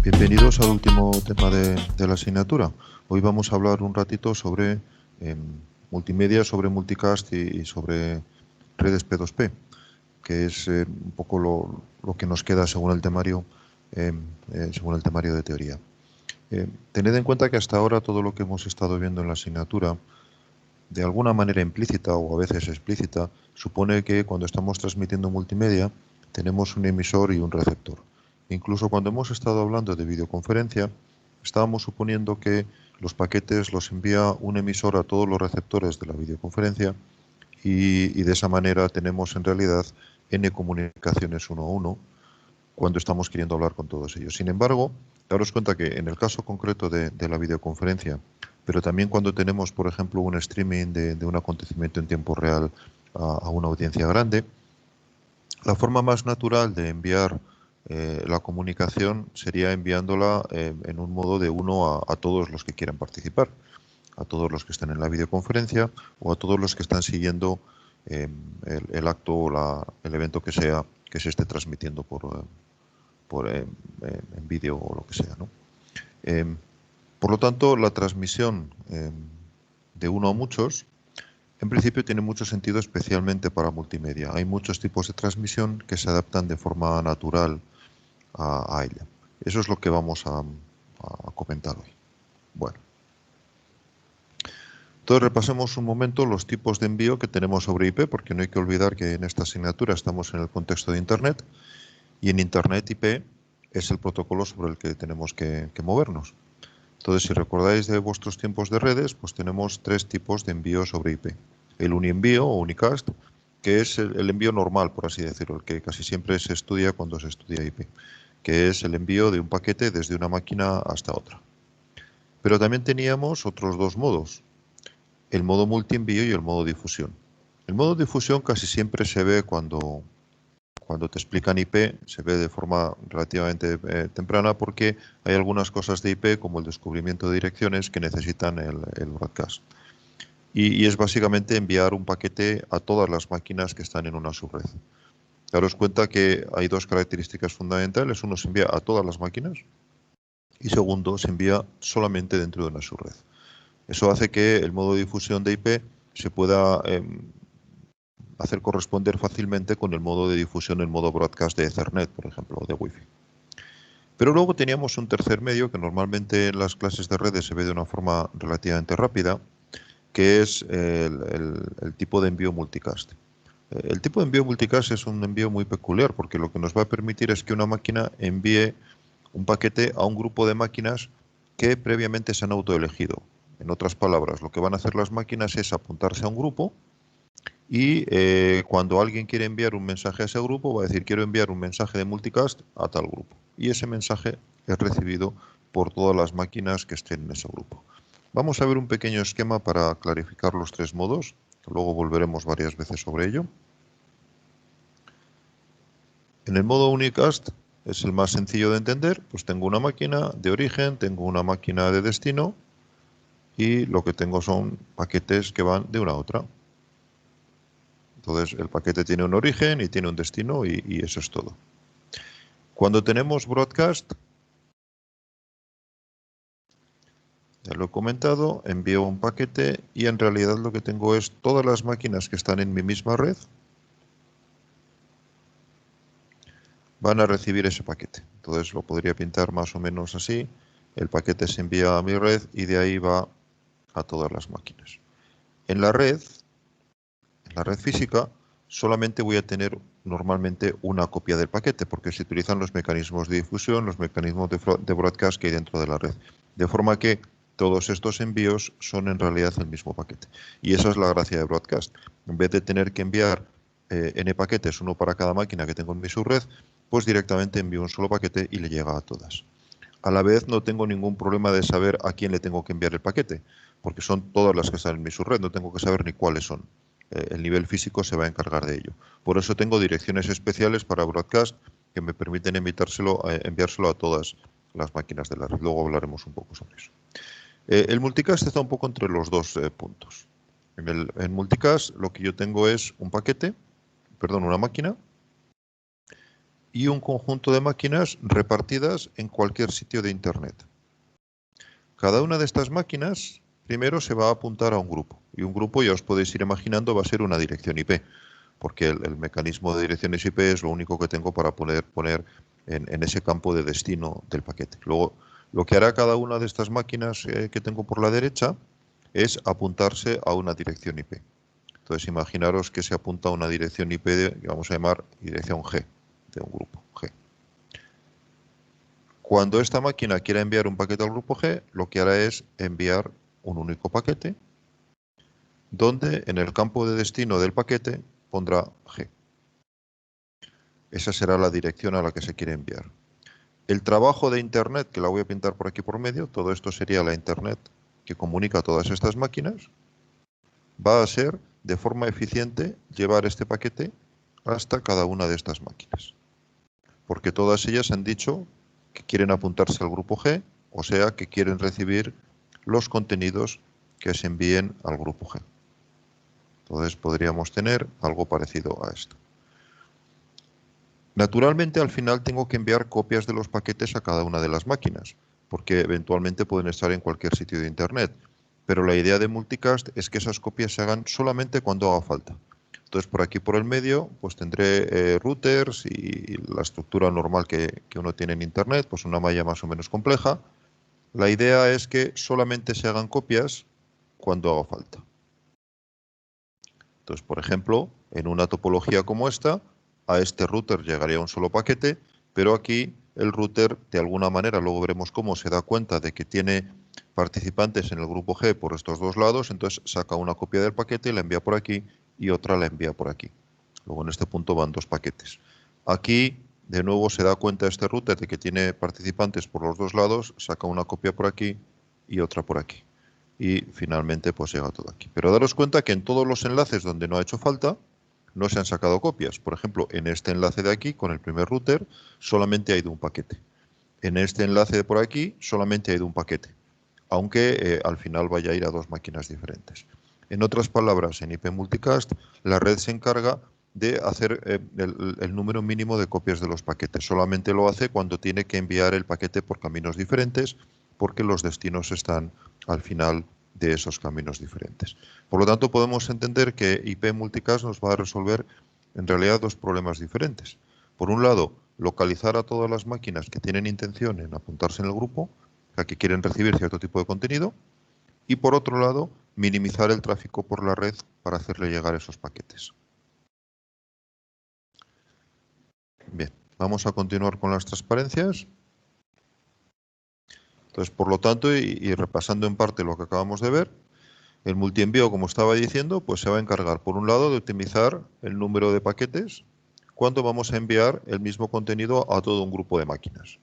Bienvenidos al último tema de la asignatura. Hoy vamos a hablar un ratito sobre multimedia, sobre multicast y sobre redes P2P, que es un poco lo que nos queda según el temario de teoría. Tened en cuenta que hasta ahora todo lo que hemos estado viendo en la asignatura, de alguna manera implícita o a veces explícita, supone que cuando estamos transmitiendo multimedia tenemos un emisor y un receptor. Incluso cuando hemos estado hablando de videoconferencia, estábamos suponiendo que los paquetes los envía un emisor a todos los receptores de la videoconferencia y de esa manera tenemos en realidad n comunicaciones uno a uno cuando estamos queriendo hablar con todos ellos. Sin embargo, daros cuenta que en el caso concreto de la videoconferencia, pero también cuando tenemos, por ejemplo, un streaming de un acontecimiento en tiempo real a una audiencia grande, la forma más natural de enviar la comunicación sería enviándola en un modo de uno a todos los que quieran participar, a todos los que están en la videoconferencia o a todos los que están siguiendo el acto o el evento que se esté transmitiendo en vídeo o lo que sea, ¿no? Por lo tanto, la transmisión de uno a muchos, en principio tiene mucho sentido, especialmente para multimedia. Hay muchos tipos de transmisión que se adaptan de forma natural a ella. Eso es lo que vamos a comentar hoy. Bueno. Entonces repasemos un momento los tipos de envío que tenemos sobre IP, porque no hay que olvidar que en esta asignatura estamos en el contexto de Internet, y en Internet IP es el protocolo sobre el que tenemos que movernos. Entonces, si recordáis de vuestros tiempos de redes, pues tenemos tres tipos de envío sobre IP. El unienvío o unicast, que es el envío normal, por así decirlo, el que casi siempre se estudia cuando se estudia IP, que es el envío de un paquete desde una máquina hasta otra. Pero también teníamos otros dos modos, el modo multienvío y el modo difusión. El modo difusión casi siempre se ve cuando te explican IP, se ve de forma relativamente temprana porque hay algunas cosas de IP como el descubrimiento de direcciones que necesitan el broadcast. Y es básicamente enviar un paquete a todas las máquinas que están en una subred. Daros cuenta que hay dos características fundamentales. Uno, se envía a todas las máquinas y segundo, se envía solamente dentro de una subred. Eso hace que el modo de difusión de IP se pueda hacer corresponder fácilmente con el modo de difusión, el modo broadcast de Ethernet, por ejemplo, o de Wi-Fi. Pero luego teníamos un tercer medio que normalmente en las clases de redes se ve de una forma relativamente rápida, que es el tipo de envío multicast. El tipo de envío multicast es un envío muy peculiar porque lo que nos va a permitir es que una máquina envíe un paquete a un grupo de máquinas que previamente se han autoelegido. En otras palabras, lo que van a hacer las máquinas es apuntarse a un grupo y cuando alguien quiere enviar un mensaje a ese grupo va a decir quiero enviar un mensaje de multicast a tal grupo. Y ese mensaje es recibido por todas las máquinas que estén en ese grupo. Vamos a ver un pequeño esquema para clarificar los tres modos. Luego volveremos varias veces sobre ello. En el modo unicast es el más sencillo de entender. Pues tengo una máquina de origen, tengo una máquina de destino y lo que tengo son paquetes que van de una a otra. Entonces el paquete tiene un origen y tiene un destino y eso es todo. Cuando tenemos broadcast, ya lo he comentado, envío un paquete y en realidad lo que tengo es todas las máquinas que están en mi misma red van a recibir ese paquete. Entonces lo podría pintar más o menos así. El paquete se envía a mi red y de ahí va a todas las máquinas. En la red física, solamente voy a tener normalmente una copia del paquete, porque se utilizan los mecanismos de difusión, los mecanismos de broadcast que hay dentro de la red. De forma que todos estos envíos son en realidad el mismo paquete. Y esa es la gracia de broadcast. En vez de tener que enviar n paquetes, uno para cada máquina que tengo en mi subred, pues directamente envío un solo paquete y le llega a todas. A la vez no tengo ningún problema de saber a quién le tengo que enviar el paquete, porque son todas las que están en mi subred, no tengo que saber ni cuáles son. El nivel físico se va a encargar de ello. Por eso tengo direcciones especiales para broadcast que me permiten enviárselo a todas las máquinas de la red. Luego hablaremos un poco sobre eso. El multicast está un poco entre los dos puntos. En multicast lo que yo tengo es un paquete, perdón, una máquina y un conjunto de máquinas repartidas en cualquier sitio de Internet. Cada una de estas máquinas primero se va a apuntar a un grupo y un grupo, ya os podéis ir imaginando, va a ser una dirección IP, porque el mecanismo de direcciones IP es lo único que tengo para poner en ese campo de destino del paquete. Luego, lo que hará cada una de estas máquinas que tengo por la derecha es apuntarse a una dirección IP. Entonces, imaginaros que se apunta a una dirección IP que vamos a llamar dirección G, de un grupo G. Cuando esta máquina quiera enviar un paquete al grupo G, lo que hará es enviar un único paquete, donde en el campo de destino del paquete pondrá G. Esa será la dirección a la que se quiere enviar. El trabajo de Internet, que la voy a pintar por aquí por medio, todo esto sería la Internet que comunica a todas estas máquinas, va a ser de forma eficiente llevar este paquete hasta cada una de estas máquinas. Porque todas ellas han dicho que quieren apuntarse al grupo G, o sea, que quieren recibir los contenidos que se envíen al grupo G. Entonces podríamos tener algo parecido a esto. Naturalmente, al final tengo que enviar copias de los paquetes a cada una de las máquinas, porque eventualmente pueden estar en cualquier sitio de Internet. Pero la idea de multicast es que esas copias se hagan solamente cuando haga falta. Entonces, por aquí por el medio, pues tendré routers y la estructura normal que uno tiene en Internet, pues una malla más o menos compleja. La idea es que solamente se hagan copias cuando haga falta. Entonces, por ejemplo, en una topología como esta, a este router llegaría un solo paquete, pero aquí el router, de alguna manera, luego veremos cómo se da cuenta de que tiene participantes en el grupo G por estos dos lados, entonces saca una copia del paquete y la envía por aquí y otra la envía por aquí. Luego en este punto van dos paquetes. Aquí, de nuevo, se da cuenta este router de que tiene participantes por los dos lados, saca una copia por aquí y otra por aquí. Y finalmente pues llega todo aquí. Pero daros cuenta que en todos los enlaces donde no ha hecho falta, no se han sacado copias. Por ejemplo, en este enlace de aquí, con el primer router, solamente ha ido un paquete. En este enlace de por aquí, solamente ha ido un paquete, aunque al final vaya a ir a dos máquinas diferentes. En otras palabras, en IP Multicast, la red se encarga de hacer el número mínimo de copias de los paquetes. Solamente lo hace cuando tiene que enviar el paquete por caminos diferentes, porque los destinos están al final de esos caminos diferentes. Por lo tanto, podemos entender que IP Multicast nos va a resolver en realidad dos problemas diferentes. Por un lado, localizar a todas las máquinas que tienen intención en apuntarse en el grupo, que quieren recibir cierto tipo de contenido, y por otro lado, minimizar el tráfico por la red para hacerle llegar esos paquetes. Bien, vamos a continuar con las transparencias. Entonces, por lo tanto, y repasando en parte lo que acabamos de ver, el multienvío, como estaba diciendo, pues se va a encargar, por un lado, de optimizar el número de paquetes cuando vamos a enviar el mismo contenido a todo un grupo de máquinas.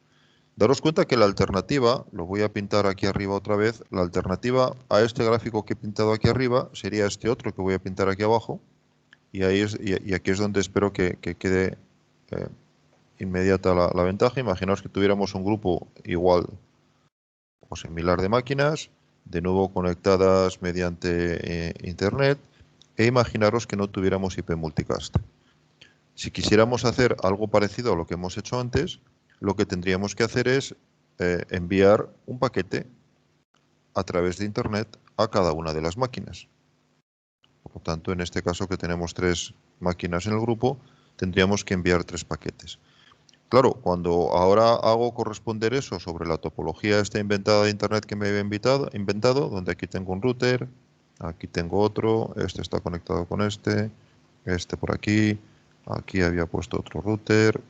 Daros cuenta que la alternativa, lo voy a pintar aquí arriba otra vez, la alternativa a este gráfico que he pintado aquí arriba sería este otro que voy a pintar aquí abajo, y aquí es donde espero que quede inmediata la ventaja. Imaginaos que tuviéramos un grupo igual o similar de máquinas, de nuevo conectadas mediante Internet, e imaginaros que no tuviéramos IP Multicast. Si quisiéramos hacer algo parecido a lo que hemos hecho antes, lo que tendríamos que hacer es enviar un paquete a través de Internet a cada una de las máquinas. Por lo tanto, en este caso que tenemos tres máquinas en el grupo, tendríamos que enviar tres paquetes. Claro, cuando ahora hago corresponder eso sobre la topología esta inventada de Internet que me había inventado, donde aquí tengo un router, aquí tengo otro, este está conectado con este por aquí había puesto otro router,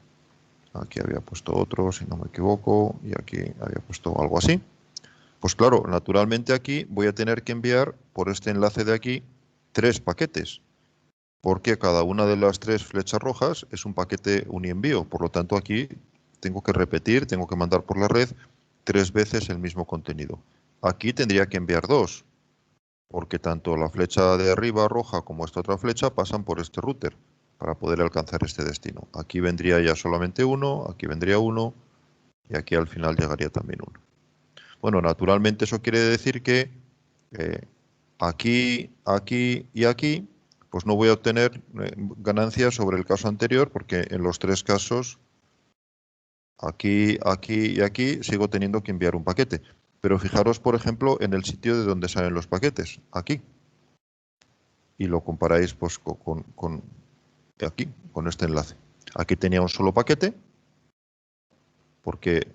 aquí había puesto otro, si no me equivoco, y aquí había puesto algo así. Pues claro, naturalmente aquí voy a tener que enviar por este enlace de aquí tres paquetes, porque cada una de las tres flechas rojas es un paquete unienvío. Por lo tanto, aquí tengo que repetir, tengo que mandar por la red tres veces el mismo contenido. Aquí tendría que enviar dos, porque tanto la flecha de arriba roja como esta otra flecha pasan por este router para poder alcanzar este destino. Aquí vendría ya solamente uno, aquí vendría uno y aquí al final llegaría también uno. Bueno, naturalmente eso quiere decir que aquí, aquí y aquí, pues no voy a obtener ganancias sobre el caso anterior, porque en los tres casos, aquí, aquí y aquí, sigo teniendo que enviar un paquete. Pero fijaros, por ejemplo, en el sitio de donde salen los paquetes, aquí. Y lo comparáis pues, con aquí, con este enlace. Aquí tenía un solo paquete, porque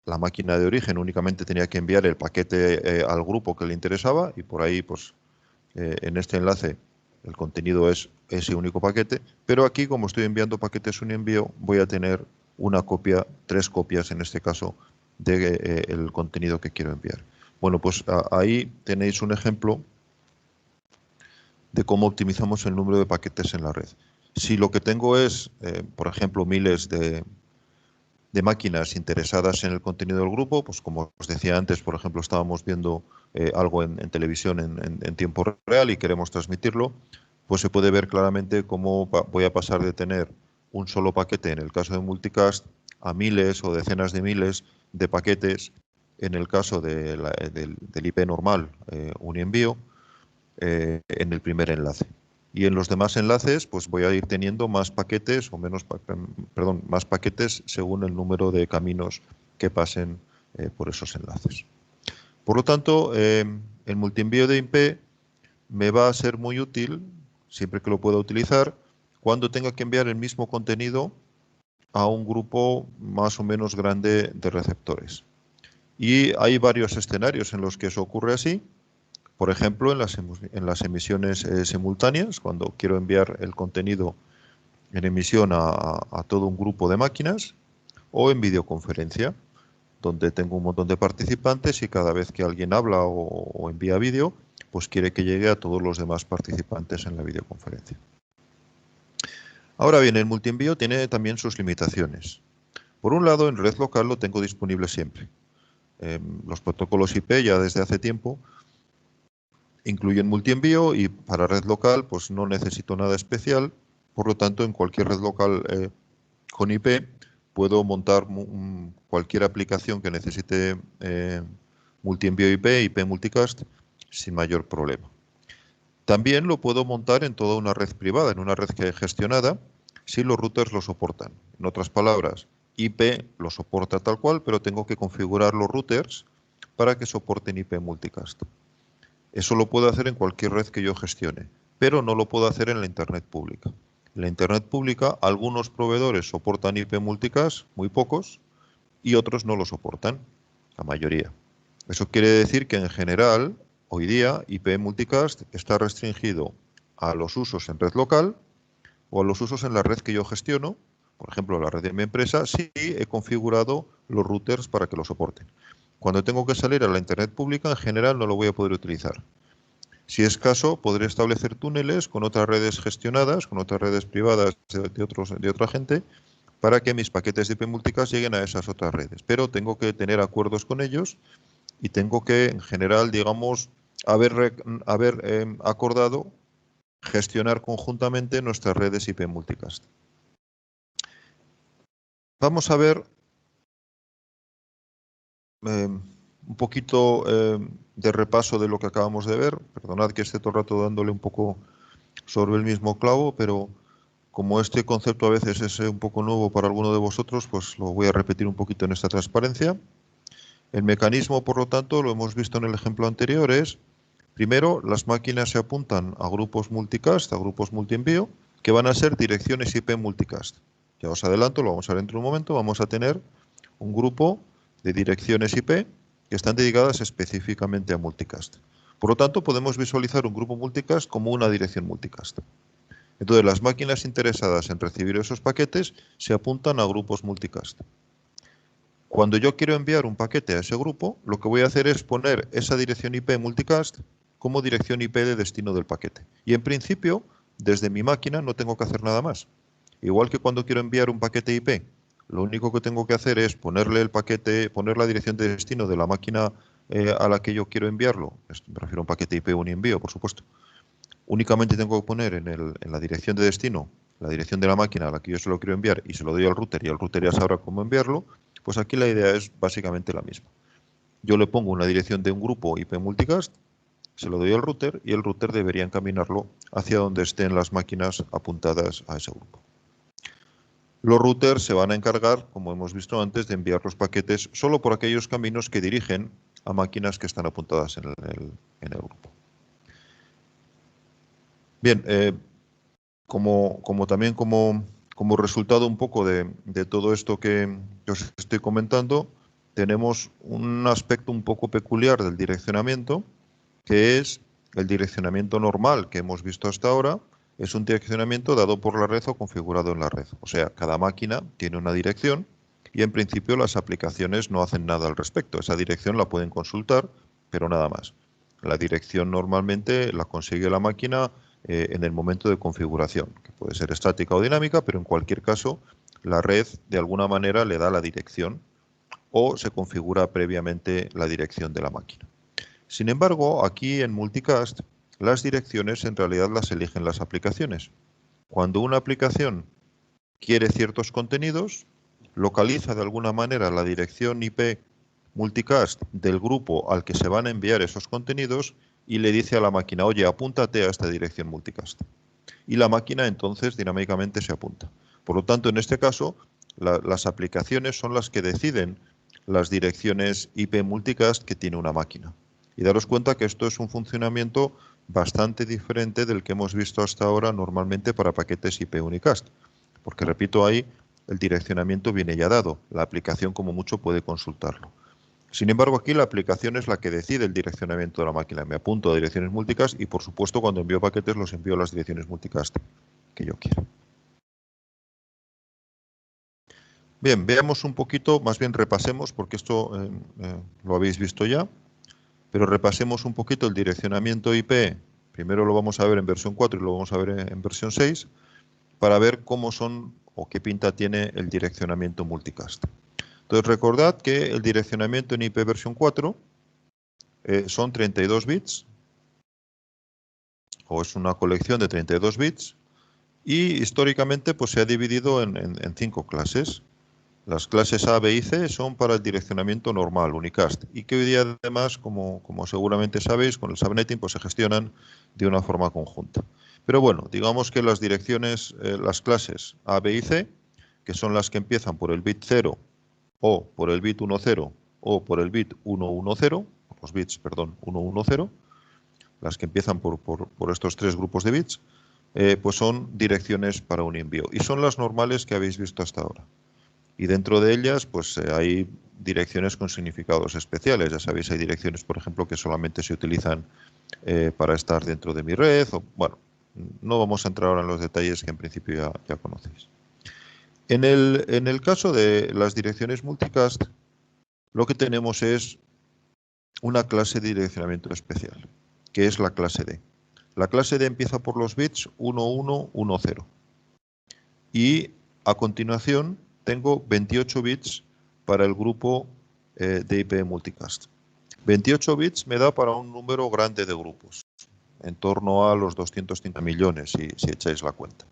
la máquina de origen únicamente tenía que enviar el paquete al grupo que le interesaba, y por ahí, pues, en este enlace, el contenido es ese único paquete, pero aquí, como estoy enviando paquetes un envío, voy a tener una copia, 3 copias en este caso, del contenido que quiero enviar. Bueno, pues ahí tenéis un ejemplo de cómo optimizamos el número de paquetes en la red. Si lo que tengo es, por ejemplo, miles de máquinas interesadas en el contenido del grupo, pues como os decía antes, por ejemplo, estábamos viendo algo en televisión en tiempo real y queremos transmitirlo, pues se puede ver claramente cómo voy a pasar de tener un solo paquete en el caso de multicast a miles o decenas de miles de paquetes en el caso del IP normal, un envío, en el primer enlace. Y en los demás enlaces, pues voy a ir teniendo más paquetes o menos, perdón, más paquetes según el número de caminos que pasen por esos enlaces. Por lo tanto, el multienvío de IP me va a ser muy útil, siempre que lo pueda utilizar, cuando tenga que enviar el mismo contenido a un grupo más o menos grande de receptores. Y hay varios escenarios en los que eso ocurre así. Por ejemplo, en las emisiones simultáneas, cuando quiero enviar el contenido en emisión a todo un grupo de máquinas, o en videoconferencia, donde tengo un montón de participantes y cada vez que alguien habla o envía vídeo, pues quiere que llegue a todos los demás participantes en la videoconferencia. Ahora bien, el multienvío tiene también sus limitaciones. Por un lado, en red local lo tengo disponible siempre. Los protocolos IP ya desde hace tiempo incluyen multienvío y para red local pues no necesito nada especial. Por lo tanto, en cualquier red local con IP puedo montar cualquier aplicación que necesite multienvío IP, IP multicast, sin mayor problema. También lo puedo montar en toda una red privada, en una red gestionada, si los routers lo soportan. En otras palabras, IP lo soporta tal cual, pero tengo que configurar los routers para que soporten IP multicast. Eso lo puedo hacer en cualquier red que yo gestione, pero no lo puedo hacer en la Internet pública. En la Internet pública, algunos proveedores soportan IP multicast, muy pocos, y otros no lo soportan, la mayoría. Eso quiere decir que en general, hoy día, IP multicast está restringido a los usos en red local o a los usos en la red que yo gestiono, por ejemplo, la red de mi empresa, si he configurado los routers para que lo soporten. Cuando tengo que salir a la Internet pública, en general no lo voy a poder utilizar. Si es caso, podré establecer túneles con otras redes gestionadas, con otras redes privadas de otra gente, para que mis paquetes de IP multicast lleguen a esas otras redes. Pero tengo que tener acuerdos con ellos y tengo que, en general, digamos, haber acordado gestionar conjuntamente nuestras redes IP multicast. Vamos a ver un poquito de repaso de lo que acabamos de ver. Perdonad que esté todo el rato dándole un poco sobre el mismo clavo, pero como este concepto a veces es un poco nuevo para alguno de vosotros, pues lo voy a repetir un poquito en esta transparencia. El mecanismo, por lo tanto, lo hemos visto en el ejemplo anterior, es, primero, las máquinas se apuntan a grupos multicast, a grupos multienvío, que van a ser direcciones IP multicast. Ya os adelanto, lo vamos a ver dentro de un momento, vamos a tener un grupo de direcciones IP que están dedicadas específicamente a multicast. Por lo tanto, podemos visualizar un grupo multicast como una dirección multicast. Entonces, las máquinas interesadas en recibir esos paquetes se apuntan a grupos multicast. Cuando yo quiero enviar un paquete a ese grupo, lo que voy a hacer es poner esa dirección IP multicast como dirección IP de destino del paquete. Y en principio, desde mi máquina no tengo que hacer nada más. Igual que cuando quiero enviar un paquete IP, lo único que tengo que hacer es ponerle el paquete, poner la dirección de destino de la máquina a la que yo quiero enviarlo. Me refiero a un paquete IP un envío, por supuesto. Únicamente tengo que poner en la dirección de destino la dirección de la máquina a la que yo se lo quiero enviar y se lo doy al router y el router ya sabrá cómo enviarlo. Pues aquí la idea es básicamente la misma. Yo le pongo una dirección de un grupo IP multicast se lo doy al router y el router debería encaminarlo hacia donde estén las máquinas apuntadas a ese grupo. Los routers se van a encargar, como hemos visto antes, de enviar los paquetes solo por aquellos caminos que dirigen a máquinas que están apuntadas en el grupo. Bien, como resultado un poco de todo esto que os estoy comentando, tenemos un aspecto un poco peculiar del direccionamiento, que es el direccionamiento normal que hemos visto hasta ahora. Es un direccionamiento dado por la red o configurado en la red. O sea, cada máquina tiene una dirección y en principio las aplicaciones no hacen nada al respecto. Esa dirección la pueden consultar, pero nada más. La dirección normalmente la consigue la máquina en el momento de configuración, que puede ser estática o dinámica, pero en cualquier caso la red de alguna manera le da la dirección o se configura previamente la dirección de la máquina. Sin embargo, aquí en Multicast, las direcciones en realidad las eligen las aplicaciones. Cuando una aplicación quiere ciertos contenidos, localiza de alguna manera la dirección IP multicast del grupo al que se van a enviar esos contenidos y le dice a la máquina, oye, apúntate a esta dirección multicast. Y la máquina entonces dinámicamente se apunta. Por lo tanto, en este caso, las aplicaciones son las que deciden las direcciones IP multicast que tiene una máquina. Y daros cuenta que esto es un funcionamiento bastante diferente del que hemos visto hasta ahora normalmente para paquetes IP unicast. Porque, repito, ahí el direccionamiento viene ya dado. La aplicación como mucho puede consultarlo. Sin embargo, aquí la aplicación es la que decide el direccionamiento de la máquina. Me apunto a direcciones multicast y, por supuesto, cuando envío paquetes los envío a las direcciones multicast que yo quiera. Bien, veamos un poquito, más bien repasemos, porque esto lo habéis visto ya, pero repasemos un poquito el direccionamiento IP. Primero lo vamos a ver en versión 4 y lo vamos a ver en versión 6, para ver cómo son o qué pinta tiene el direccionamiento multicast. Entonces, recordad que el direccionamiento en IP versión 4 son 32 bits, o es una colección de 32 bits, y históricamente pues, se ha dividido en 5 clases. Las clases A, B y C son para el direccionamiento normal, unicast, y que hoy día además, como seguramente sabéis, con el subnetting pues, se gestionan de una forma conjunta. Pero bueno, digamos que las direcciones, las clases A, B y C, que son las que empiezan por el bit 0 o por el bit 10 o por el bit 110, los bits, perdón, 110, las que empiezan por estos 3 grupos de bits, pues son direcciones para un envío. Y son las normales que habéis visto hasta ahora. Y dentro de ellas, pues hay direcciones con significados especiales. Ya sabéis, hay direcciones, por ejemplo, que solamente se utilizan para estar dentro de mi red. O, bueno, no vamos a entrar ahora en los detalles que en principio ya conocéis. En el caso de las direcciones multicast, lo que tenemos es una clase de direccionamiento especial, que es la clase D. La clase D empieza por los bits 1110 y a continuación tengo 28 bits para el grupo de IP multicast. 28 bits me da para un número grande de grupos, en torno a los 250 millones, si echáis la cuenta.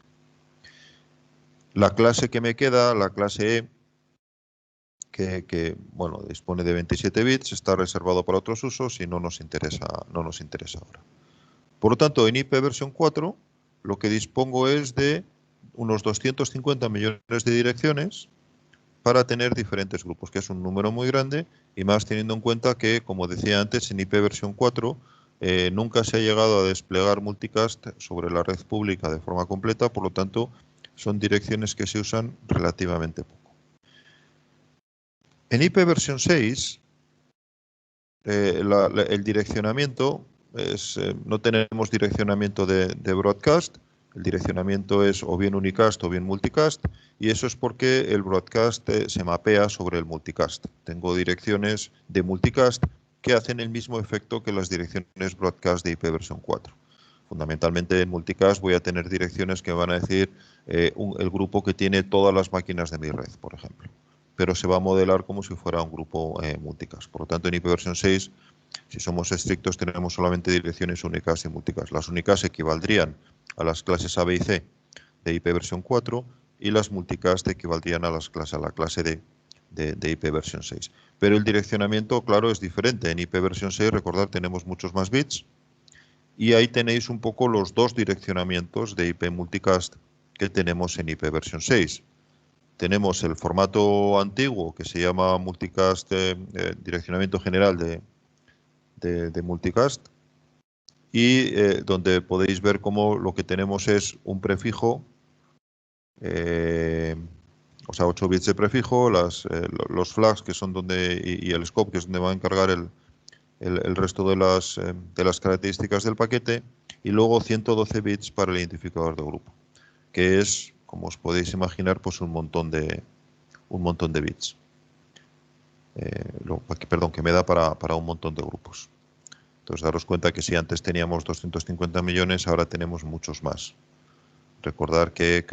La clase que me queda, la clase E, que bueno, dispone de 27 bits, está reservado para otros usos y no nos interesa ahora. Por lo tanto, en IP versión 4, lo que dispongo es de unos 250 millones de direcciones para tener diferentes grupos, que es un número muy grande, y más teniendo en cuenta que, como decía antes, en IP versión 4 nunca se ha llegado a desplegar multicast sobre la red pública de forma completa, por lo tanto, son direcciones que se usan relativamente poco. En IP versión 6, el direccionamiento es, no tenemos direccionamiento de broadcast, el direccionamiento es o bien unicast o bien multicast, y eso es porque el broadcast se mapea sobre el multicast. Tengo direcciones de multicast que hacen el mismo efecto que las direcciones broadcast de IP versión 4. Fundamentalmente en multicast voy a tener direcciones que van a decir el grupo que tiene todas las máquinas de mi red, por ejemplo. Pero se va a modelar como si fuera un grupo multicast. Por lo tanto, en IP versión 6, si somos estrictos, tenemos solamente direcciones unicast y multicast. Las unicast equivaldrían a las clases A, B y C de IP versión 4 y las multicast equivaldrían a la clase D de IP versión 6. Pero el direccionamiento, claro, es diferente. En IP versión 6, recordad, tenemos muchos más bits y ahí tenéis un poco los dos direccionamientos de IP multicast que tenemos en IP versión 6. Tenemos el formato antiguo que se llama multicast, direccionamiento general de multicast, y donde podéis ver cómo lo que tenemos es un prefijo, o sea, 8 bits de prefijo, los flags que son donde, y el scope que es donde va a encargar el resto de las características del paquete, y luego 112 bits para el identificador de grupo, que es, como os podéis imaginar, pues un montón de bits. Perdón, que me da para un montón de grupos. Entonces, daros cuenta que si antes teníamos 250 millones, ahora tenemos muchos más. Recordar que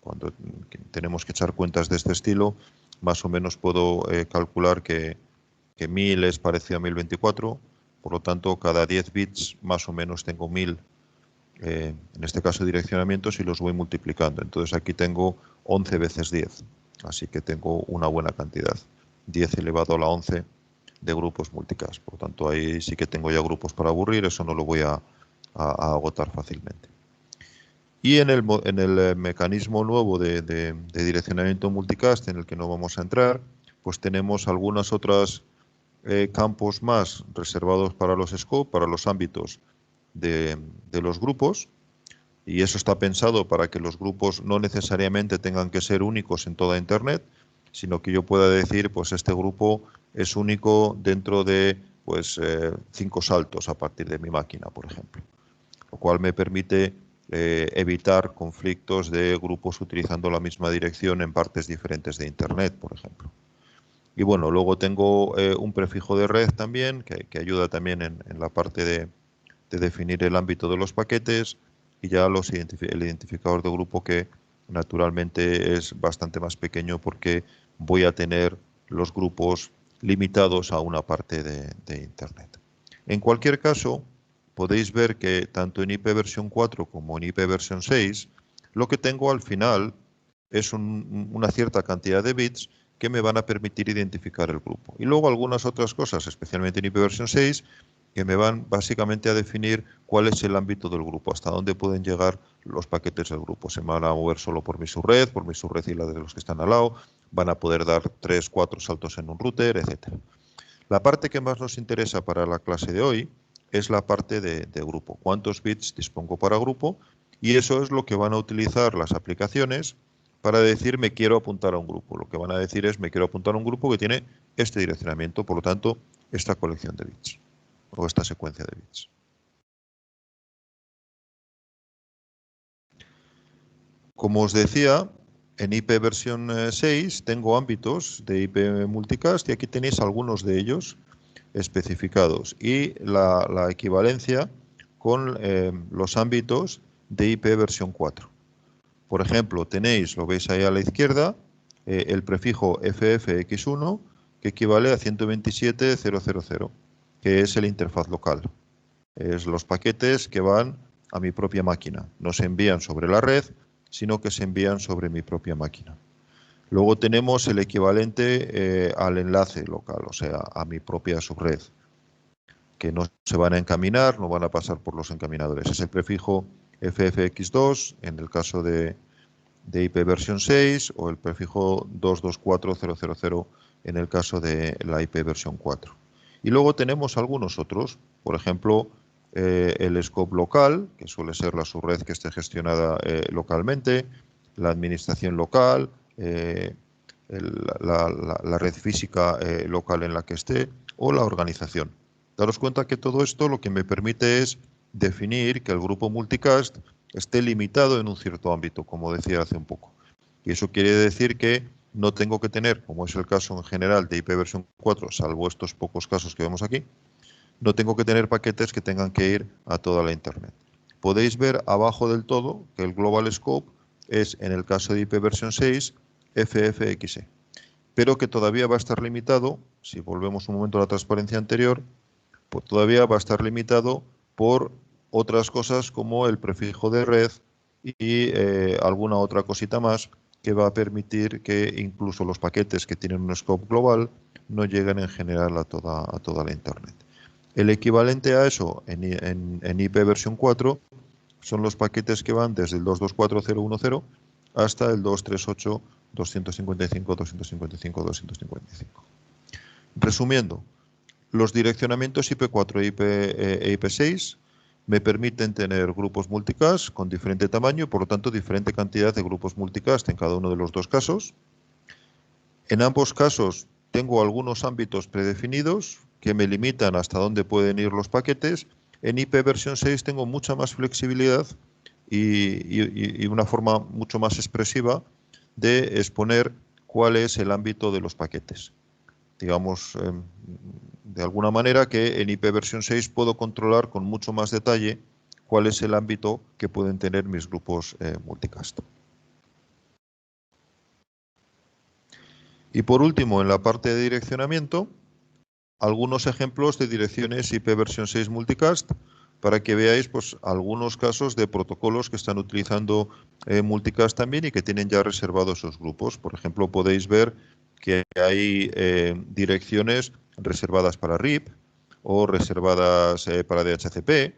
cuando tenemos que echar cuentas de este estilo, más o menos puedo calcular que 1000 es parecido a 1024, por lo tanto, cada 10 bits más o menos tengo 1000, en este caso direccionamientos, y los voy multiplicando. Entonces aquí tengo 11 veces 10, así que tengo una buena cantidad, 10 elevado a la 11 de grupos multicast. Por lo tanto, ahí sí que tengo ya grupos para aburrir, eso no lo voy a agotar fácilmente. Y en el mecanismo nuevo de direccionamiento multicast, en el que no vamos a entrar, pues tenemos algunas otras campos más reservados para los scope, para los ámbitos de los grupos, y eso está pensado para que los grupos no necesariamente tengan que ser únicos en toda Internet, sino que yo pueda decir, pues este grupo es único dentro de 5 saltos a partir de mi máquina, por ejemplo, lo cual me permite evitar conflictos de grupos utilizando la misma dirección en partes diferentes de Internet, por ejemplo. Y bueno, luego tengo un prefijo de red también, que ayuda también en la parte de definir el ámbito de los paquetes, y ya el identificador de grupo, que naturalmente es bastante más pequeño porque voy a tener los grupos limitados a una parte de Internet. En cualquier caso, podéis ver que tanto en IP versión 4 como en IP versión 6, lo que tengo al final es una cierta cantidad de bits que me van a permitir identificar el grupo. Y luego algunas otras cosas, especialmente en IP versión 6, que me van básicamente a definir cuál es el ámbito del grupo, hasta dónde pueden llegar los paquetes del grupo. Se van a mover solo por mi subred y la de los que están al lado, van a poder dar 3, 4 saltos en un router, etc. La parte que más nos interesa para la clase de hoy es la parte de grupo. ¿Cuántos bits dispongo para grupo? Y eso es lo que van a utilizar las aplicaciones para decir me quiero apuntar a un grupo. Lo que van a decir es me quiero apuntar a un grupo que tiene este direccionamiento, por lo tanto, esta colección de bits o esta secuencia de bits. Como os decía, en IP versión 6 tengo ámbitos de IP multicast, y aquí tenéis algunos de ellos especificados, y la equivalencia con los ámbitos de IP versión 4. Por ejemplo, tenéis, lo veis ahí a la izquierda, el prefijo FFX1, que equivale a 127.0.0.0, que es el interfaz local. Es los paquetes que van a mi propia máquina. No se envían sobre la red, sino que se envían sobre mi propia máquina. Luego tenemos el equivalente al enlace local, o sea, a mi propia subred, que no se van a encaminar, no van a pasar por los encaminadores. Es el prefijo FFX2 en el caso de IP versión 6, o el prefijo 224.0.0.0 en el caso de la IP versión 4. Y luego tenemos algunos otros, por ejemplo, el scope local, que suele ser la subred que esté gestionada localmente, la administración local, la red física local en la que esté, o la organización. Daros cuenta que todo esto lo que me permite es definir que el grupo multicast esté limitado en un cierto ámbito, como decía hace un poco. Y eso quiere decir que no tengo que tener, como es el caso en general de IP versión 4, salvo estos pocos casos que vemos aquí, no tengo que tener paquetes que tengan que ir a toda la Internet. Podéis ver abajo del todo que el Global Scope es, en el caso de IP versión 6, FFXE, pero que todavía va a estar limitado, si volvemos un momento a la transparencia anterior, pues todavía va a estar limitado por otras cosas como el prefijo de red y alguna otra cosita más, que va a permitir que incluso los paquetes que tienen un scope global no lleguen en general a toda la Internet. El equivalente a eso en IP versión 4 son los paquetes que van desde el 224.0.1.0 hasta el 238.255.255.255. Resumiendo, los direccionamientos IP4 e IP6 me permiten tener grupos multicast con diferente tamaño y por lo tanto diferente cantidad de grupos multicast en cada uno de los dos casos. En ambos casos tengo algunos ámbitos predefinidos que me limitan hasta dónde pueden ir los paquetes. En IP versión 6 tengo mucha más flexibilidad y una forma mucho más expresiva de exponer cuál es el ámbito de los paquetes. Digamos, de alguna manera que en IP versión 6 puedo controlar con mucho más detalle cuál es el ámbito que pueden tener mis grupos multicast. Y por último, en la parte de direccionamiento, algunos ejemplos de direcciones IP versión 6 multicast para que veáis pues, algunos casos de protocolos que están utilizando multicast también y que tienen ya reservados esos grupos. Por ejemplo, podéis ver que hay direcciones reservadas para RIP o reservadas para DHCP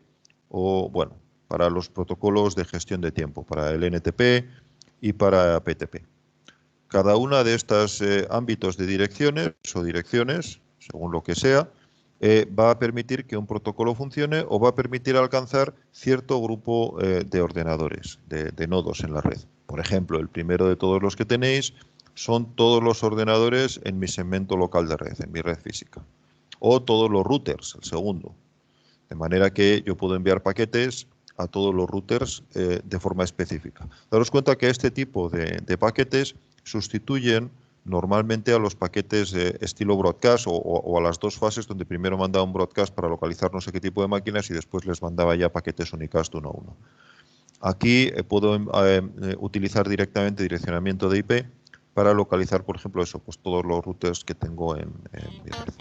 o, bueno, para los protocolos de gestión de tiempo, para el NTP y para PTP. Cada una de estos ámbitos de direcciones o direcciones, según lo que sea, va a permitir que un protocolo funcione o va a permitir alcanzar cierto grupo de ordenadores, de nodos en la red. Por ejemplo, el primero de todos los que tenéis son todos los ordenadores en mi segmento local de red, en mi red física. O todos los routers, el segundo. De manera que yo puedo enviar paquetes a todos los routers de forma específica. Daros cuenta que este tipo de paquetes sustituyen normalmente a los paquetes de estilo broadcast o a las dos fases donde primero mandaba un broadcast para localizar no sé qué tipo de máquinas y después les mandaba ya paquetes unicast uno a uno. Aquí puedo utilizar directamente direccionamiento de IP para localizar, por ejemplo, eso, pues todos los routers que tengo en mi red.